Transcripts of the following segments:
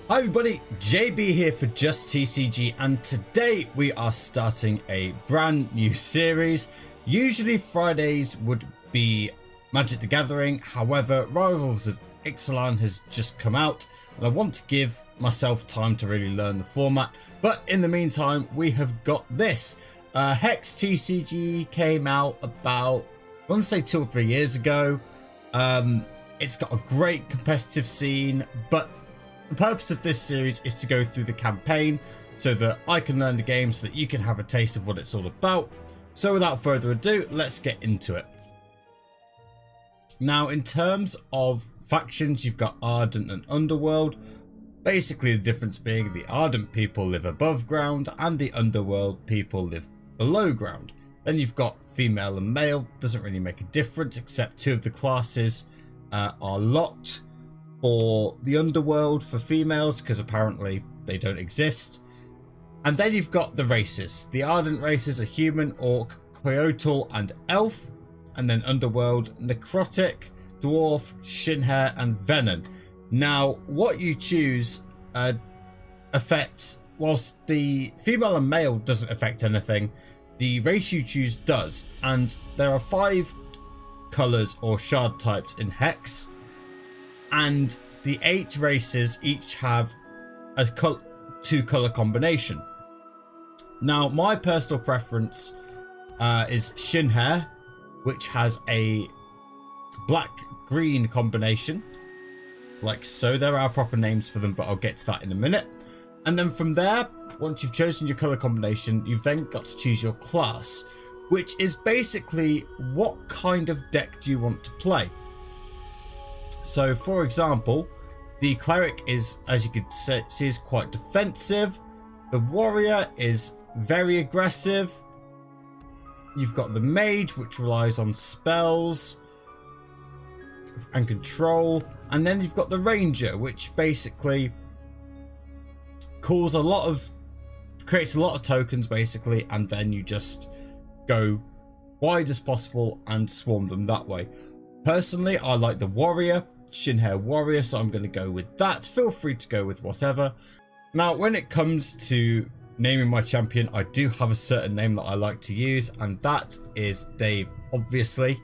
Hi everybody, JB here for JustTCG, and today we are starting a brand new series. Usually Fridays would be Magic the Gathering, however Rivals of Ixalan has just come out and I want to give myself time to really learn the format, but in the meantime we have got this. Hex TCG came out about, I want to say 2 or 3 years ago. It's got a great competitive scene, but the purpose of this series is to go through the campaign so that I can learn the game so that you can have a taste of what it's all about. So without further ado, let's get into it. Now, in terms of factions, you've got Ardent and Underworld. Basically the difference being the Ardent people live above ground and the Underworld people live below ground. Then you've got female and male. Doesn't really make a difference except 2 of the classes are locked for the Underworld for females because apparently they don't exist. And then you've got the races. The Ardent races are human, orc, coyotal and elf. And then Underworld, necrotic, dwarf, Shin'hare and venom. Now what you choose affects, whilst the female and male doesn't affect anything, the race you choose does. And there are 5 colours or shard types in Hex. And the 8 races each have a 2 colour combination. Now my personal preference is Shin'hare, which has a black-green combination. Like so, there are proper names for them, but I'll get to that in a minute. And then from there, once you've chosen your colour combination, you've then got to choose your class, which is basically what kind of deck do you want to play. So for example, the cleric is, as you can see, is quite defensive. The warrior is very aggressive. You've got the mage, which relies on spells and control. And then you've got the ranger, which basically creates a lot of tokens basically, and then you just go wide as possible and swarm them that way. Personally, I like the warrior, Shin'hare Warrior, so I'm going to go with that. Feel free to go with whatever. Now, when it comes to naming my champion, I do have a certain name that I like to use, and that is Dave, obviously.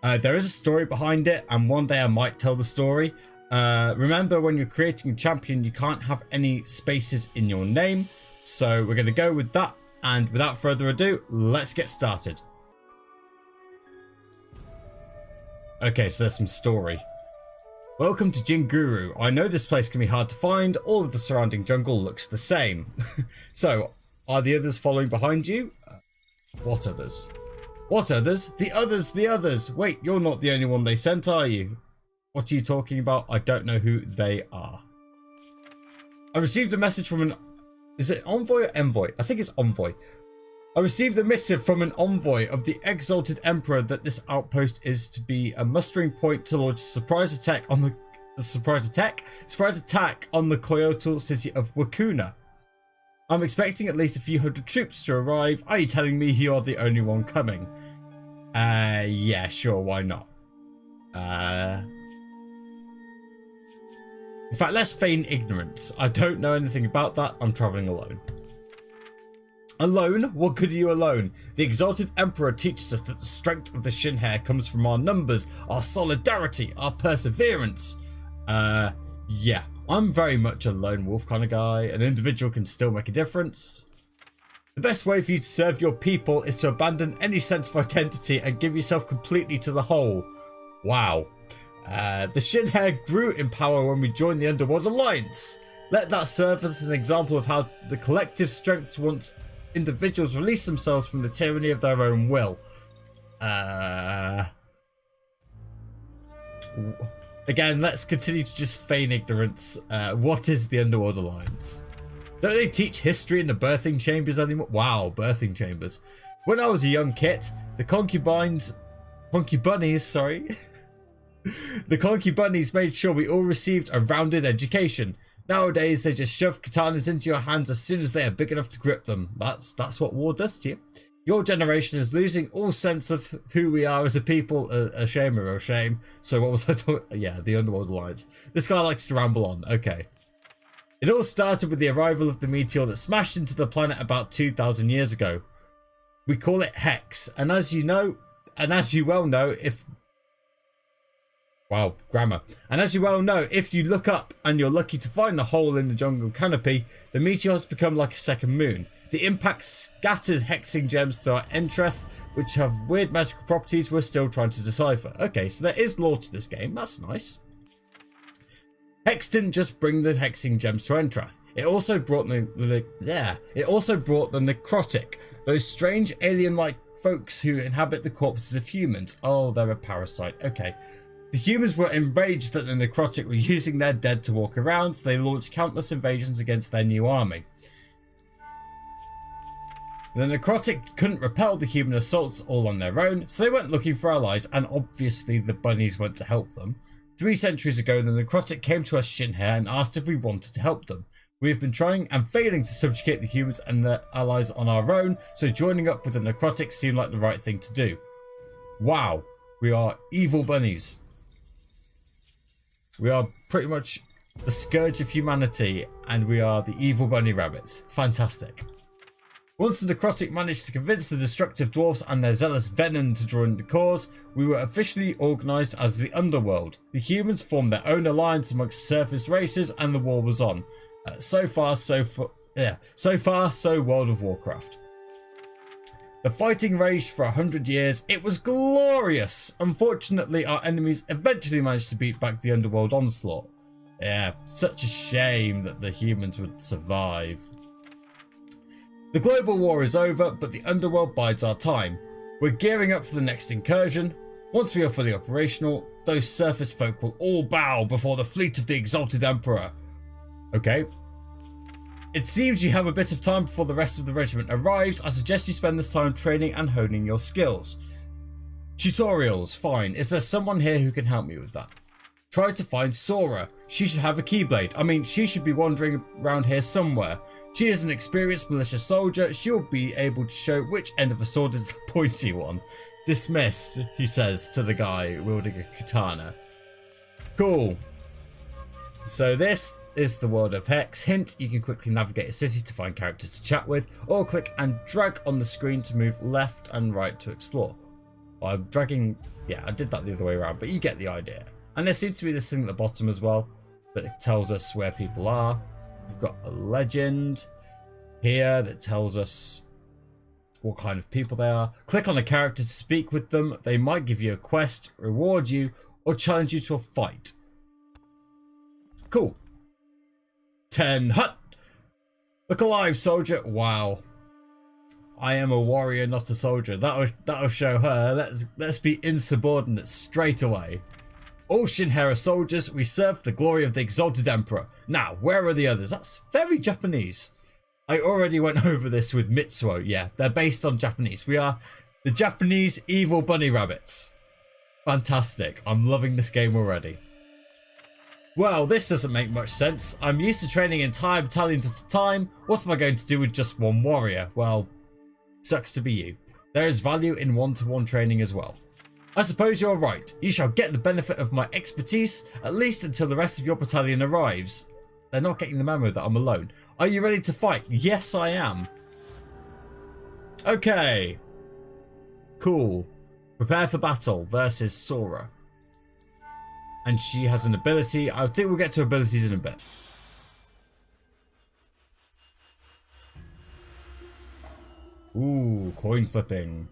There is a story behind it, and one day I might tell the story. Remember, when you're creating a champion, you can't have any spaces in your name, so we're going to go with that. And without further ado, let's get started. Okay, so there's some story. Welcome to Jinguru. I know this place can be hard to find. All of the surrounding jungle looks the same. So, are the others following behind you? What others? What others? The others, the others. Wait, you're not the only one they sent, are you? What are you talking about? I don't know who they are. I received a message from an... Is it envoy or envoy? I think it's envoy. I received a missive from an envoy of the exalted emperor that this outpost is to be a mustering point to launch a surprise attack on the coyotal city of Wakuna. I'm expecting at least a few hundred troops to arrive. Are you telling me you're the only one coming? Yeah, sure, why not? In fact, let's feign ignorance. I don't know anything about that. I'm traveling alone. Alone? What good are you alone? The exalted emperor teaches us that the strength of the Shin'hare comes from our numbers, our solidarity, our perseverance. Yeah, I'm very much a lone wolf kind of guy. An individual can still make a difference. The best way for you to serve your people is to abandon any sense of identity and give yourself completely to the whole. Wow. The Shin'hare grew in power when we joined the Underworld Alliance. Let that serve as an example of how the collective strengths once individuals release themselves from the tyranny of their own will. Again, let's continue to just feign ignorance. What is the Underworld Alliance? Don't they teach history in the birthing chambers anymore? Wow, birthing chambers. When I was a young kit, the concubunnies, sorry. The concubunnies made sure we all received a rounded education. Nowadays, they just shove katanas into your hands as soon as they are big enough to grip them. That's what war does to you. Your generation is losing all sense of who we are as a people. A shame or a shame. So what was I talking? Yeah, the Underworld Alliance. This guy likes to ramble on. Okay. It all started with the arrival of the meteor that smashed into the planet about 2,000 years ago. We call it Hex, and as you know, and as you well know, if you look up and you're lucky to find a hole in the jungle canopy, the meteor has become like a second moon. The impact scattered hexing gems throughout Entreth, which have weird magical properties we're still trying to decipher. Okay, so there is lore to this game. That's nice. Hex didn't just bring the hexing gems to Entreth. It also brought the necrotic, those strange alien-like folks who inhabit the corpses of humans. Oh, they're a parasite. Okay. The humans were enraged that the necrotic were using their dead to walk around, so they launched countless invasions against their new army. The necrotic couldn't repel the human assaults all on their own, so they went looking for allies, and obviously the bunnies went to help them. 3 centuries ago, the necrotic came to us Shin'hare and asked if we wanted to help them. We have been trying and failing to subjugate the humans and their allies on our own, so joining up with the necrotic seemed like the right thing to do. Wow, we are evil bunnies. We are pretty much the scourge of humanity, and we are the evil bunny rabbits. Fantastic. Once the necrotic managed to convince the destructive dwarves and their zealous venom to join the cause, we were officially organised as the Underworld. The humans formed their own alliance amongst surface races, and the war was on. So far, so World of Warcraft. The fighting raged for 100 years. It was glorious. Unfortunately, our enemies eventually managed to beat back the Underworld onslaught. Yeah, such a shame that the humans would survive. The global war is over, but the Underworld bides our time. We're gearing up for the next incursion. Once we are fully operational, those surface folk will all bow before the fleet of the Exalted Emperor. Okay. It seems you have a bit of time before the rest of the regiment arrives. I suggest you spend this time training and honing your skills. Tutorials, fine. Is there someone here who can help me with that? Try to find Sora. She should have a Keyblade. I mean, she should be wandering around here somewhere. She is an experienced militia soldier. She'll be able to show which end of a sword is the pointy one. Dismissed, he says to the guy wielding a katana. Cool. So this is the world of Hex. Hint, you can quickly navigate a city to find characters to chat with, or click and drag on the screen to move left and right to explore. Well, I'm dragging... yeah, I did that the other way around, but you get the idea. And there seems to be this thing at the bottom as well that tells us where people are. We've got a legend here that tells us what kind of people they are. Click on a character to speak with them. They might give you a quest, reward you, or challenge you to a fight. Cool. 10 hut. Look alive, soldier. Wow. I am a warrior, not a soldier. That'll show her. Let's be insubordinate straight away. All Shin'hare are soldiers. We serve the glory of the Exalted Emperor. Now, where are the others? That's very Japanese. I already went over this with Mitsuo. Yeah, they're based on Japanese. We are the Japanese evil bunny rabbits. Fantastic. I'm loving this game already. Well, this doesn't make much sense. I'm used to training entire battalions at a time. What am I going to do with just one warrior? Well, sucks to be you. There is value in one-to-one training as well. I suppose you're right. You shall get the benefit of my expertise, at least until the rest of your battalion arrives. They're not getting the memo that I'm alone. Are you ready to fight? Yes, I am. Okay. Cool. Prepare for battle versus Sora. And she has an ability. I think we'll get to abilities in a bit. Ooh, coin flipping.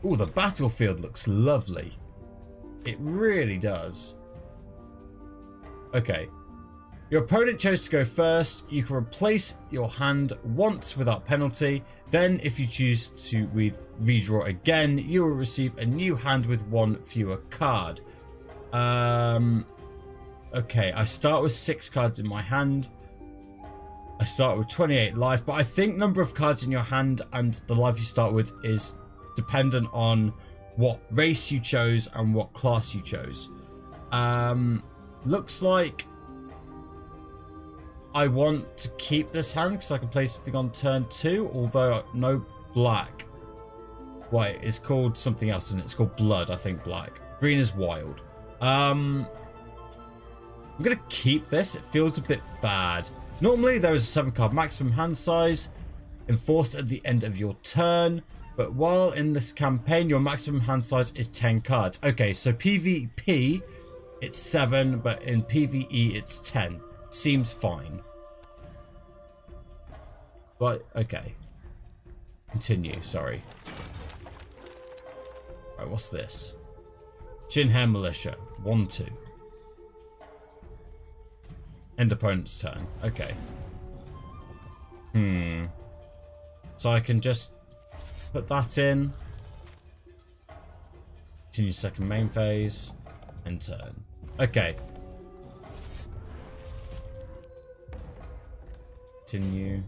Ooh, the battlefield looks lovely. It really does. Okay. Your opponent chose to go first. You can replace your hand once without penalty. Then, if you choose to redraw again, you will receive a new hand with one fewer card. Okay, I start with 6 cards in my hand. I start with 28 life, but I think number of cards in your hand and the life you start with is dependent on what race you chose and what class you chose. Looks like I want to keep this hand because I can play something on turn 2, although no black. Wait, it's called something else, isn't it? It's called blood, I think black. Green is wild. I'm going to keep this. It feels a bit bad. Normally, there is a 7 card maximum hand size enforced at the end of your turn. But while in this campaign, your maximum hand size is 10 cards. Okay, so PvP, it's 7, but in PvE, it's 10. Seems fine. But, okay. Continue, sorry. Right, what's this? Shin'hare Militia. 1/2. End opponent's turn. Okay. So I can just put that in. Continue second main phase. End turn. Okay. Continue.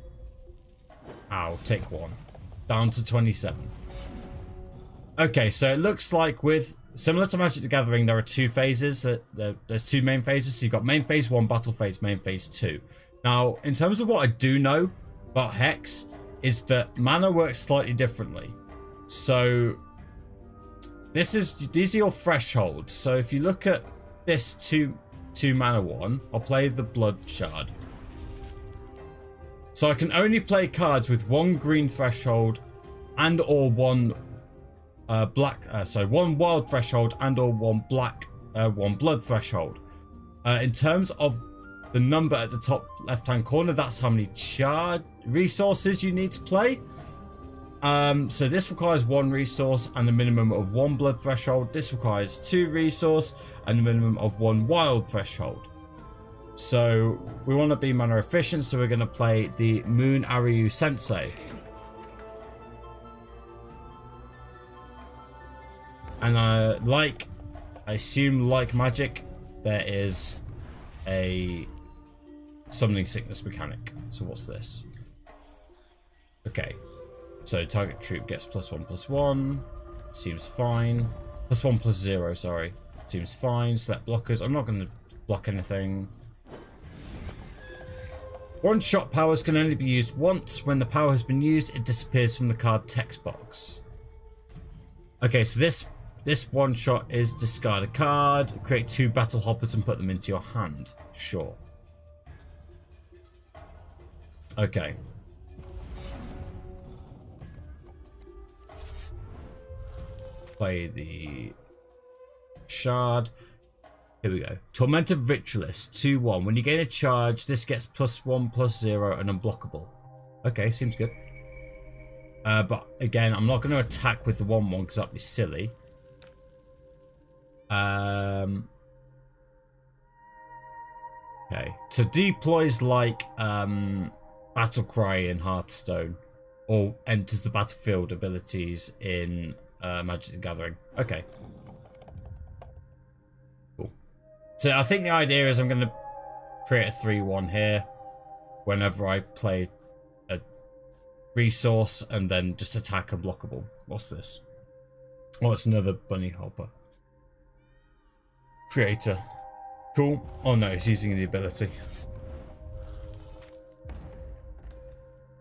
Ow, take 1. Down to 27. Okay, so it looks like with... Similar to Magic the Gathering, there are 2 phases. There's 2 main phases. So you've got main phase 1, battle phase, main phase 2. Now, in terms of what I do know about Hex, is that mana works slightly differently. So, these are your thresholds. So if you look at this 2 mana one, I'll play the Blood Shard. So I can only play cards with 1 green threshold and or 1 1 wild threshold and or 1 black 1 blood threshold. In terms of the number at the top left hand corner, that's how many shard resources you need to play. So this requires 1 resource and a minimum of 1 blood threshold. This requires 2 resource and a minimum of 1 wild threshold. So we want to be mana efficient, so we're going to play the Moon Aryu Sensei. And I assume like Magic, there is a summoning sickness mechanic. So what's this? Okay. So target troop gets +1/+1. Seems fine. +1/+0, sorry. Seems fine. Select blockers. I'm not going to block anything. One-shot powers can only be used once. When the power has been used, it disappears from the card text box. Okay, so this one-shot is discard a card, create 2 battle hoppers and put them into your hand. Sure. Okay. Play the shard. Here we go. Tormented Ritualist, 2/1. When you gain a charge, this gets +1/+0 and unblockable. Okay, seems good. But again, I'm not going to attack with the 1/1 because that'd be silly. Okay, so deploys like Battle Cry in Hearthstone, or enters the battlefield abilities in Magic the Gathering. Okay. Cool. So I think the idea is I'm going to create a 3/1 here whenever I play a resource and then just attack unblockable. What's this? Oh, it's another bunny hopper. Creator. Cool. Oh no, he's using the ability.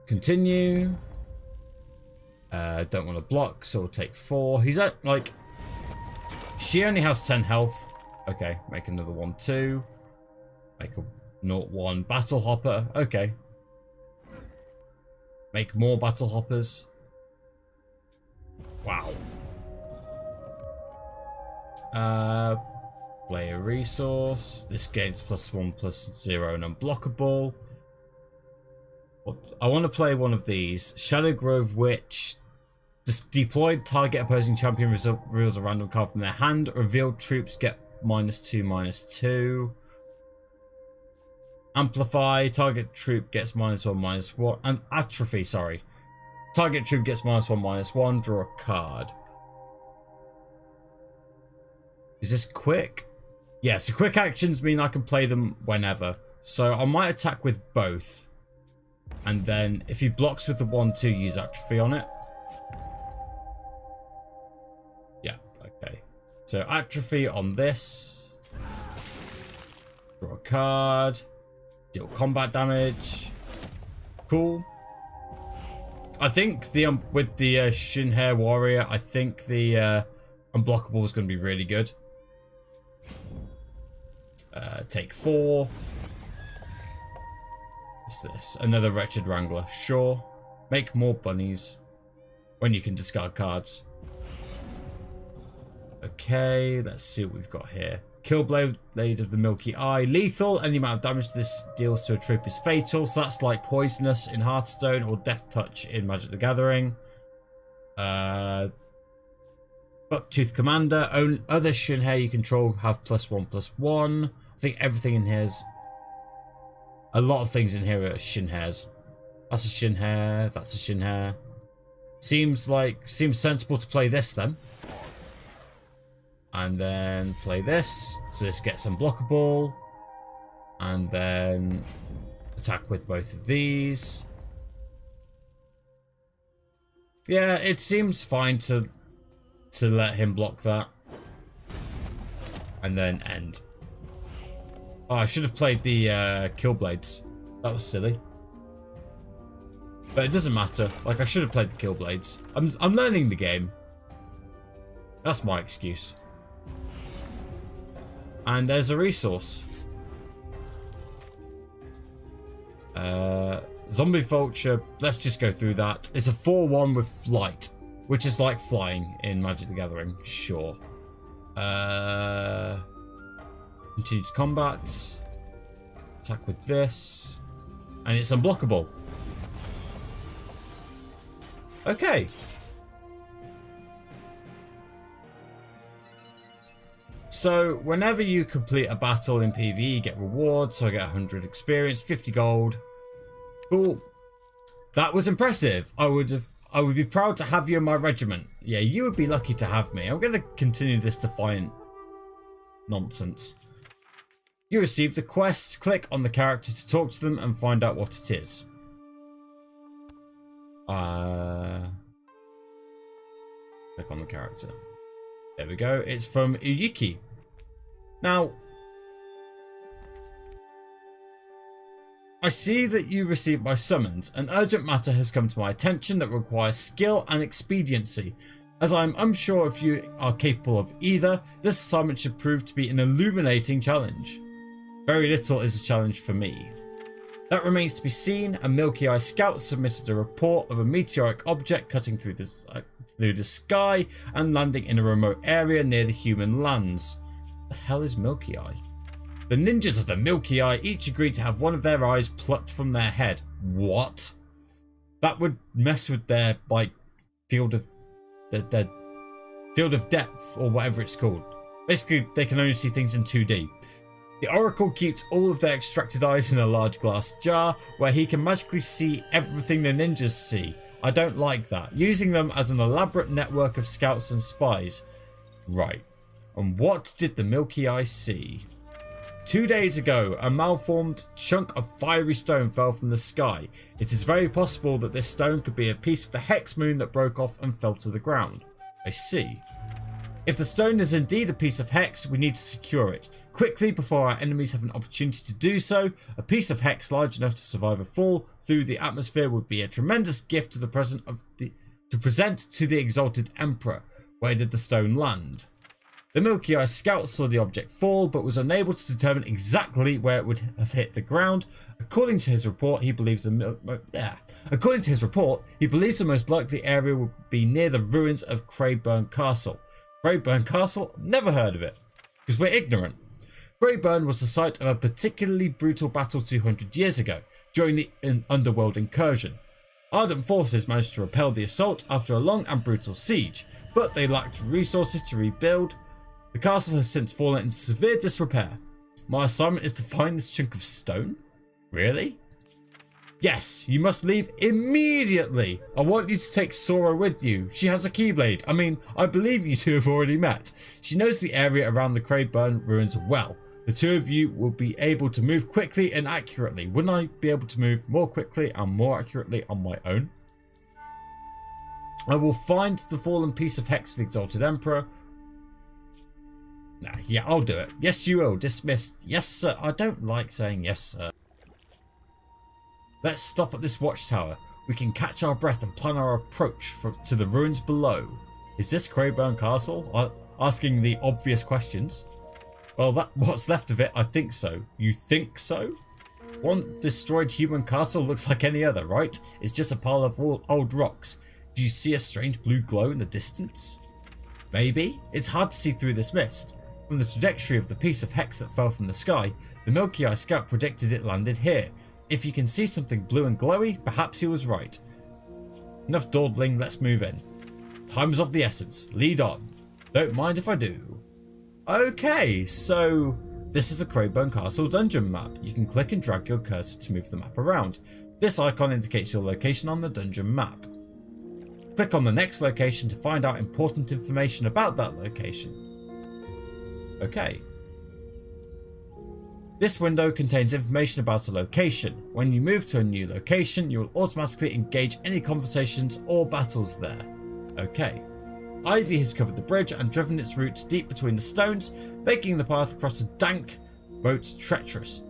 Continue. Don't want to block, so we'll take 4. He's at, like... She only has 10 health. Okay, make another 1/2. Make a 0/1 battle hopper. Okay. Make more battle hoppers. Wow. Play a resource. This gains +1/+0 and unblockable. What? I want to play one of these. Shadow Grove Witch. Just deployed, target opposing champion reveals a random card from their hand. Revealed troops get -2/-2. Amplify, target troop gets -1/-1. And Atrophy, sorry. Target troop gets -1/-1. Draw a card. Is this quick? Yeah, so quick actions mean I can play them whenever. So I might attack with both. And then if he blocks with the 1/2, use Atrophy on it. Yeah, okay. So Atrophy on this. Draw a card. Deal combat damage. Cool. I think the with the Shin'hare Warrior, I think the unblockable is going to be really good. Take 4. What's this? Another Wretched Wrangler. Sure. Make more bunnies. When you can discard cards. Okay, let's see what we've got here. Keyblade of the Milky Eye. Lethal. Any amount of damage this deals to a troop is fatal. So that's like Poisonous in Hearthstone or Death Touch in Magic the Gathering. Bucktooth Commander. Other Shin'hare you control have +1/+1. I think everything in here's... A lot of things in here are Shin'hares. That's a Shin'hare. That's a Shin'hare. Seems sensible to play this then. And then play this. So this gets unblockable. And then attack with both of these. Yeah, it seems fine to let him block that. And then end. Oh, I should have played the Killblades. That was silly. But it doesn't matter. Like, I should have played the Killblades. I'm learning the game. That's my excuse. And there's a resource. Zombie Vulture. Let's just go through that. It's a 4/1 with flight, which is like flying in Magic the Gathering. Sure. Continued combat. Attack with this. And it's unblockable. Okay. So, whenever you complete a battle in PvE, you get rewards. So I get 100 experience, 50 gold. Cool. That was impressive. I would be proud to have you in my regiment. Yeah, you would be lucky to have me. I'm going to continue this defiant nonsense. You received a quest. Click on the character to talk to them and find out what it is. Click on the character. There we go. It's from Uyuki. Now, I see that you received my summons. An urgent matter has come to my attention that requires skill and expediency. As I am unsure if you are capable of either, this assignment should prove to be an illuminating challenge. Very little is a challenge for me. That remains to be seen. A Milky Eye scout submitted a report of a meteoric object cutting through the sky and landing in a remote area near the human lands. The hell is Milky Eye? The ninjas of the Milky Eye each agreed to have one of their eyes plucked from their head. What? That would mess with their field of depth or whatever it's called. Basically, they can only see things in 2D. The Oracle keeps all of their extracted eyes in a large glass jar where he can magically see everything the ninjas see. I don't like that. Using them as an elaborate network of scouts and spies. Right. And what did the Milky Eye see? 2 days ago, a malformed chunk of fiery stone fell from the sky. It is very possible that this stone could be a piece of the hex moon that broke off and fell to the ground. I see. If the stone is indeed a piece of hex, we need to secure it quickly before our enemies have an opportunity to do so. A piece of hex large enough to survive a fall through the atmosphere would be a tremendous gift to present to the exalted emperor. Where did the stone land? The Milky Eye scout saw the object fall, but was unable to determine exactly where it would have hit the ground. According to his report, he believes the most likely area would be near the ruins of Caerbannog Castle. Caerbannog Castle? Never heard of it, because we're ignorant. Caerbannog was the site of a particularly brutal battle 200 years ago, during the underworld incursion. Ardent forces managed to repel the assault after a long and brutal siege, but they lacked resources to rebuild. The castle has since fallen into severe disrepair. My assignment is to find this chunk of stone? Really? Yes, you must leave immediately. I want you to take Sora with you. She has a Keyblade. I mean, I believe you two have already met. She knows the area around the Caerbannog ruins well. The two of you will be able to move quickly and accurately. Wouldn't I be able to move more quickly and more accurately on my own? I will find the fallen piece of hex for the exalted emperor. Nah, yeah, I'll do it. Yes, you will. Dismissed. Yes, sir. I don't like saying yes, sir. Let's stop at this watchtower. We can catch our breath and plan our approach to the ruins below. Is this Caerbannog Castle? Asking the obvious questions. Well, what's left of it, I think so. You think so? One destroyed human castle looks like any other, right? It's just a pile of old rocks. Do you see a strange blue glow in the distance? Maybe. It's hard to see through this mist. From the trajectory of the piece of hex that fell from the sky, the Milky Eye Scout predicted it landed here. If you can see something blue and glowy, perhaps he was right. Enough dawdling, let's move in. Time is of the essence. Lead on. Don't mind if I do. Okay, so this is the Caerbannog Castle dungeon map. You can click and drag your cursor to move the map around. This icon indicates your location on the dungeon map. Click on the next location to find out important information about that location. Okay. This window contains information about a location. When you move to a new location, you will automatically engage any conversations or battles there. Okay. Ivy has covered the bridge and driven its roots deep between the stones, making the path across a dank moat treacherous.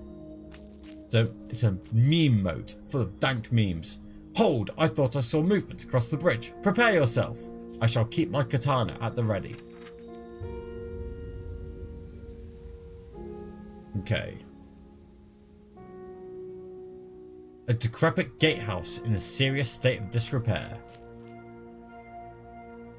So it's a meme moat full of dank memes. Hold, I thought I saw movement across the bridge. Prepare yourself. I shall keep my katana at the ready. Okay. A decrepit gatehouse in a serious state of disrepair.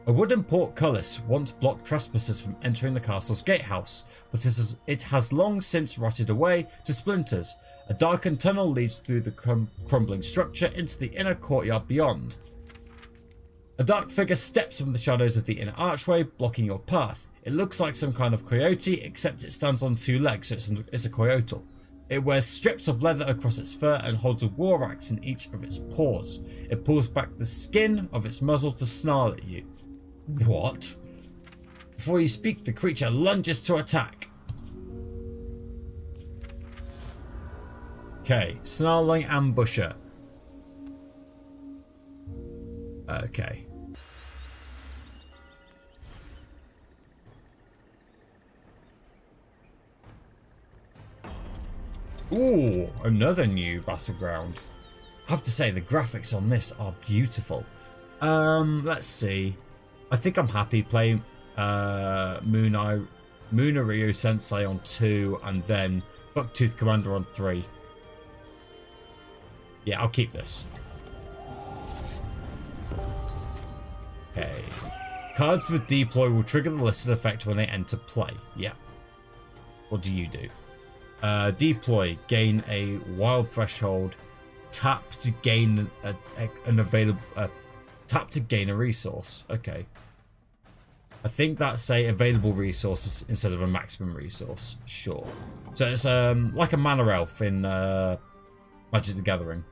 A wooden portcullis once blocked trespassers from entering the castle's gatehouse, but it has long since rotted away to splinters. A darkened tunnel leads through the crumbling structure into the inner courtyard beyond. A dark figure steps from the shadows of the inner archway, blocking your path. It looks like some kind of coyote, except it stands on two legs, so it's a coyote. It wears strips of leather across its fur and holds a war axe in each of its paws. It pulls back the skin of its muzzle to snarl at you. What? Before you speak, the creature lunges to attack. Okay, snarling ambusher. Okay. Ooh, another new battleground. I have to say the graphics on this are beautiful. Let's see. I think I'm happy playing Munario Sensei on 2 and then Bucktooth Commander on 3. Yeah, I'll keep this. Okay. Cards with deploy will trigger the listed effect when they enter play. Yeah. What do you do? Deploy, gain a wild threshold. Tap to gain tap to gain a resource. Okay. I think that's a available resource instead of a maximum resource. Sure. So it's like a mana elf in Magic the Gathering.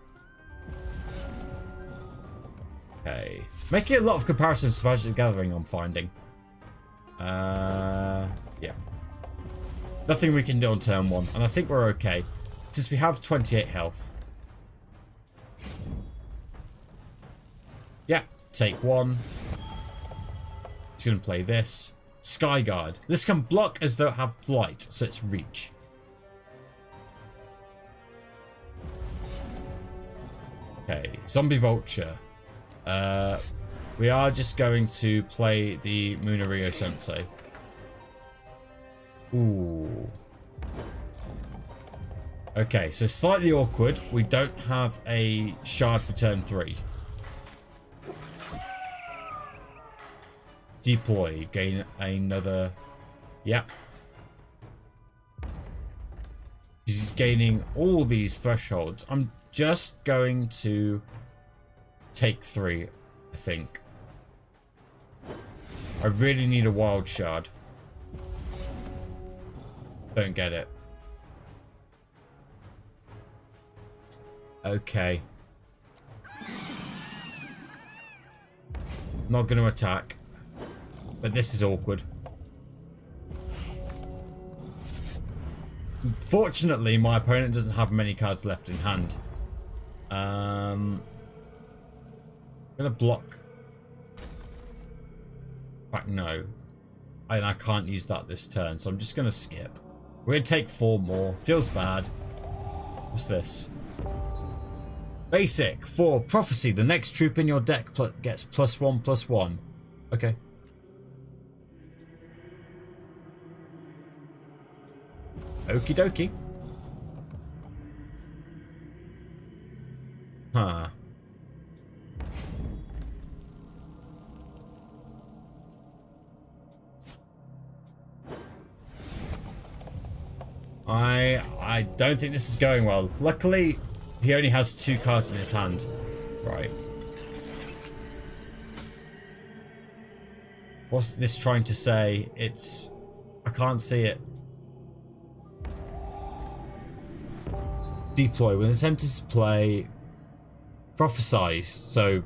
Okay. Making a lot of comparisons to Magic the Gathering, I'm finding. Yeah. Nothing we can do on turn 1, and I think we're okay. Since we have 28 health. Yeah, take 1. It's going to play this. Sky Guard. This can block as though it have flight, so it's reach. Okay, Zombie Vulture. We are just going to play the Munario Sensei. Ooh. Okay, so slightly awkward. We don't have a shard for turn 3. Deploy, gain another. Yeah. He's gaining all these thresholds. I'm just going to take 3, I think. I really need a wild shard. Don't get it. Okay. Not going to attack. But this is awkward. Fortunately, my opponent doesn't have many cards left in hand. I'm gonna block. Back, no. And I can't use that this turn, so I'm just gonna skip. We're gonna take 4 more. Feels bad. What's this? Basic 4 Prophecy. The next troop in your deck gets +1/+1. Okay. Okie dokie. Huh. I don't think this is going well. Luckily, he only has 2 cards in his hand. Right. What's this trying to say? It's... I can't see it. Deploy. When it's entered to play, prophesized. So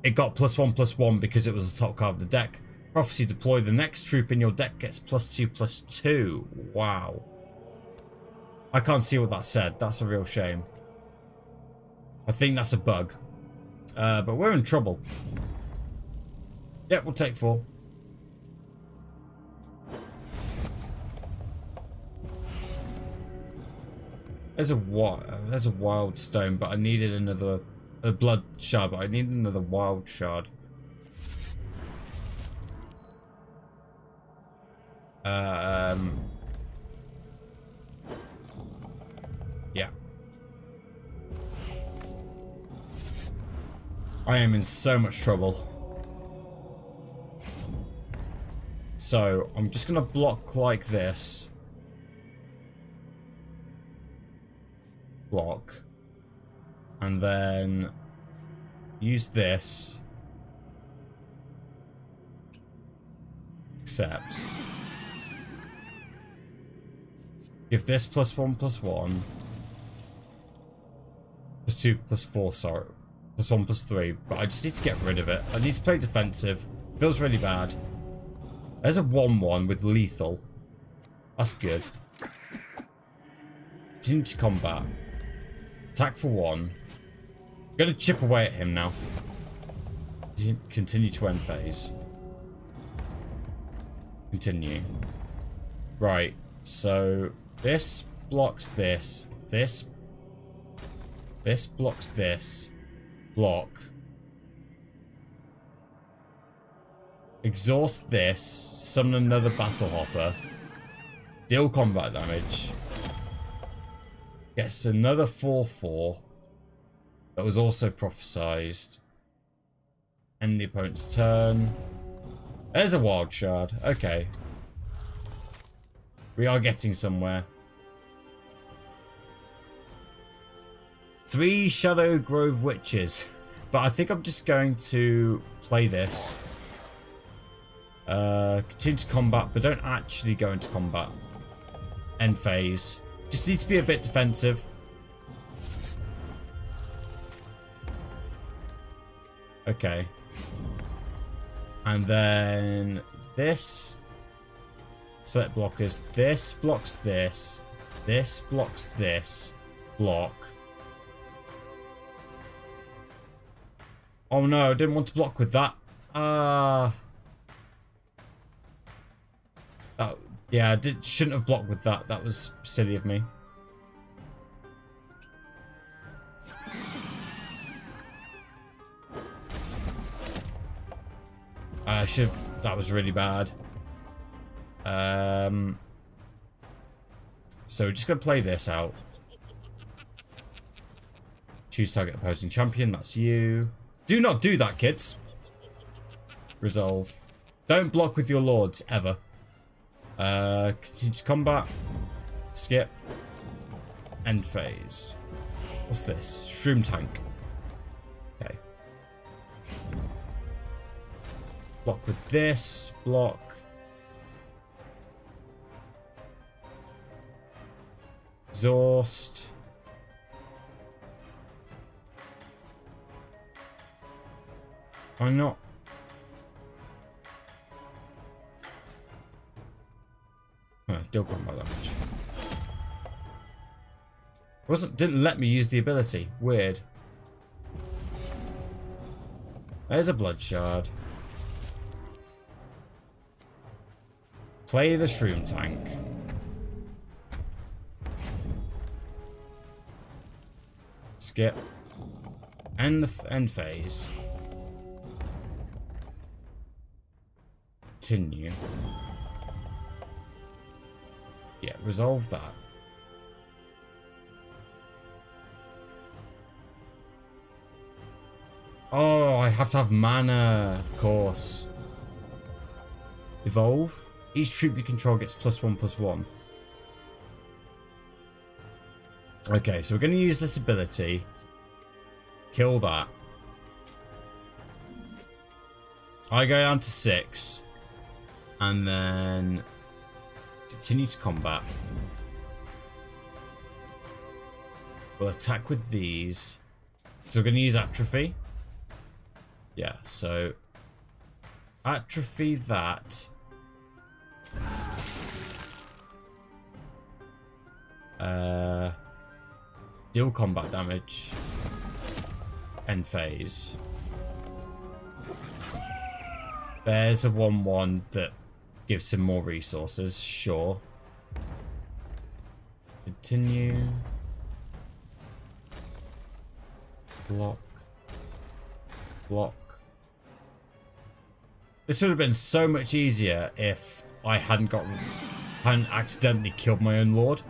it got +1/+1 because it was the top card of the deck. Prophecy, deploy. The next troop in your deck gets +2/+2. Wow. I can't see what that said. That's a real shame. I think that's a bug. But we're in trouble. Yep, we'll take 4. There's a wild stone, but I needed a blood shard, but I need another wild shard. Yeah. I am in so much trouble. So, I'm just gonna block like this. Block. And then use this. Accept. Give this +1/+1. +2/+4, sorry. +1/+3. But I just need to get rid of it. I need to play defensive. Feels really bad. There's a 1/1 with lethal. That's good. Continue to combat. Attack for 1. I'm gonna chip away at him now. Continue to end phase. Continue. Right, so this blocks this. This blocks this. Block. Exhaust this. Summon another Battle Hopper. Deal combat damage. Gets another 4/4. That was also prophesized. End the opponent's turn. There's a wild shard. Okay. We are getting somewhere. 3 Shadow Grove Witches. But I think I'm just going to play this. Continue to combat, but don't actually go into combat. End phase. Just need to be a bit defensive. Okay. And then this. Select blockers. This blocks this. This blocks this. Block. Oh no, I didn't want to block with that. Yeah, I shouldn't have blocked with that. That was silly of me. I should have... That was really bad. So we're just going to play this out. Choose target opposing champion. That's you. Do not do that, kids. Resolve. Don't block with your lords, ever. Continue to combat. Skip. End phase. What's this? Shroom tank. Okay. Block with this. Block. Exhaust. Why not? Deal combat damage. Didn't let me use the ability. Weird. There's a blood shard. Play the shroom tank. Skip. End the end phase. Continue. Yeah. Yeah, resolve that. Oh, I have to have mana, of course. Evolve. Each troop you control gets +1/+1. Okay, so we're going to use this ability. Kill that. I go down to 6. And then continue to combat. We'll attack with these. So we're going to use atrophy. Yeah, so atrophy that. Deal combat damage. End phase. There's a 1/1 that gives him more resources, sure. Continue. Block. Block. This would have been so much easier if I hadn't accidentally killed my own lord.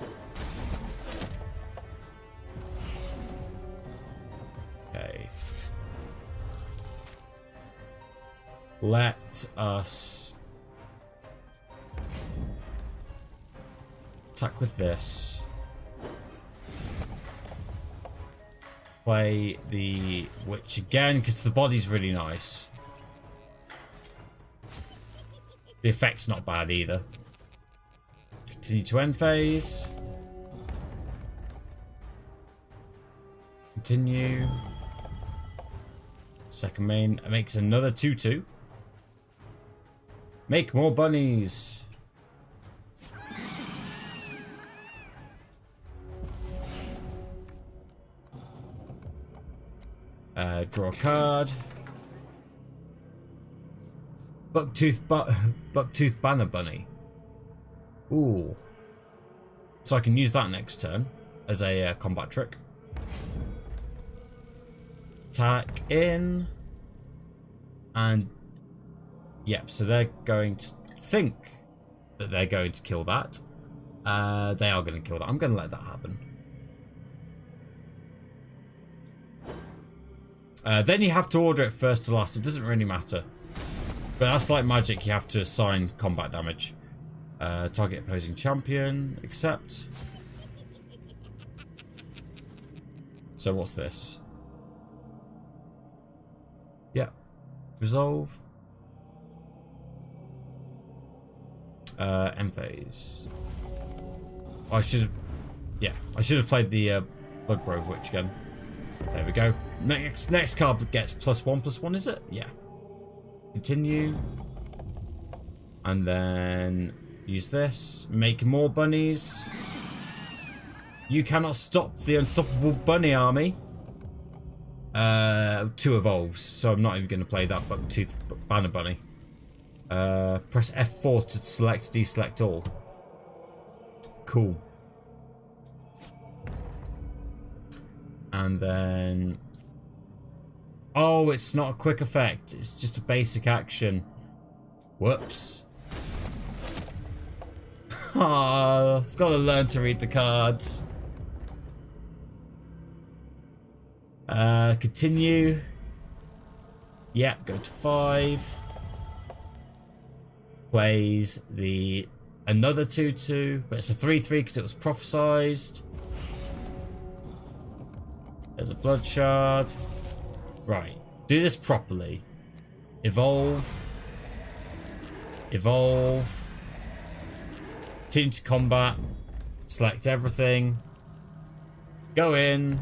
Okay. Let us attack with this. Play the witch again because the body's really nice. The effect's not bad either. Continue to end phase. Continue. Second main. It makes another 2/2. Make more bunnies. Draw a card. Bucktooth Banner Bunny. Ooh. So I can use that next turn as a combat trick. Attack in. And yep, so they're going to think that they're going to kill that. They are going to kill that. I'm going to let that happen. Then you have to order it first to last. It doesn't really matter. But that's like magic. You have to assign combat damage. Target opposing champion. Accept. So what's this? Yeah. Resolve. End phase. I should have... Yeah. I should have played the Blood Grove Witch again. There we go. Next card gets +1/+1, is it? Yeah. Continue. And then use this. Make more bunnies. You cannot stop the unstoppable bunny army. 2 evolves, so I'm not even going to play that Bucktooth Banner Bunny. Press F4 to select, deselect all. Cool. And then... Oh, it's not a quick effect. It's just a basic action. Whoops. Oh, I've got to learn to read the cards. Continue. Yeah, go to 5. Plays the another 2/2, but it's a 3/3 because it was prophesized. There's a blood shard. Right, do this properly. Evolve. Evolve. Continue to combat. Select everything. Go in.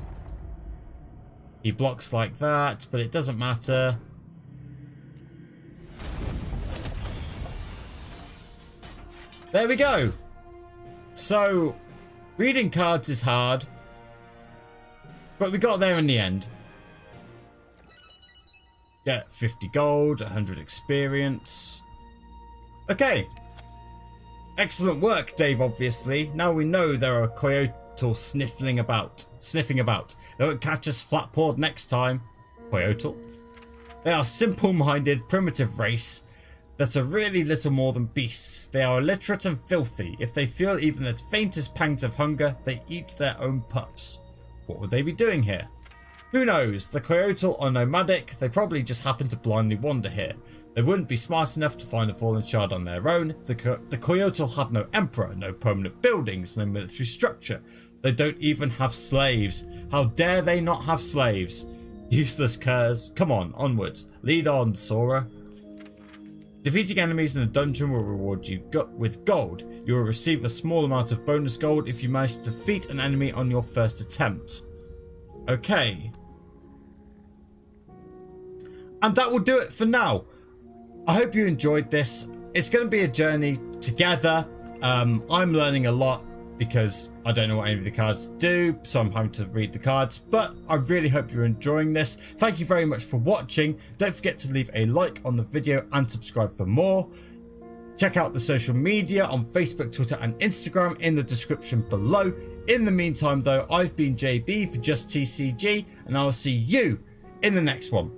He blocks like that, but it doesn't matter. There we go. So, reading cards is hard, but we got there in the end. Get 50 gold, 100 experience. Okay. Excellent work, Dave, obviously. Now we know there are Coyotl sniffing about. They won't catch us flat-pawed next time. Coyotl. They are simple-minded, primitive race that are really little more than beasts. They are illiterate and filthy. If they feel even the faintest pangs of hunger, they eat their own pups. What would they be doing here? Who knows? The Coyotal are nomadic. They probably just happen to blindly wander here. They wouldn't be smart enough to find a fallen shard on their own. The Coyotal have no emperor, no permanent buildings, no military structure. They don't even have slaves. How dare they not have slaves? Useless curs. Come on, onwards. Lead on, Sora. Defeating enemies in a dungeon will reward you with gold. You will receive a small amount of bonus gold if you manage to defeat an enemy on your first attempt. Okay. And that will do it for now. I hope you enjoyed this. It's going to be a journey together. I'm learning a lot because I don't know what any of the cards do, so I'm having to read the cards, but I really hope you're enjoying this. Thank you very much for watching. Don't forget to leave a like on the video and subscribe for more. Check out the social media on Facebook, Twitter and Instagram in the description below. In the meantime though, I've been JB for JustTCG and I'll see you in the next one.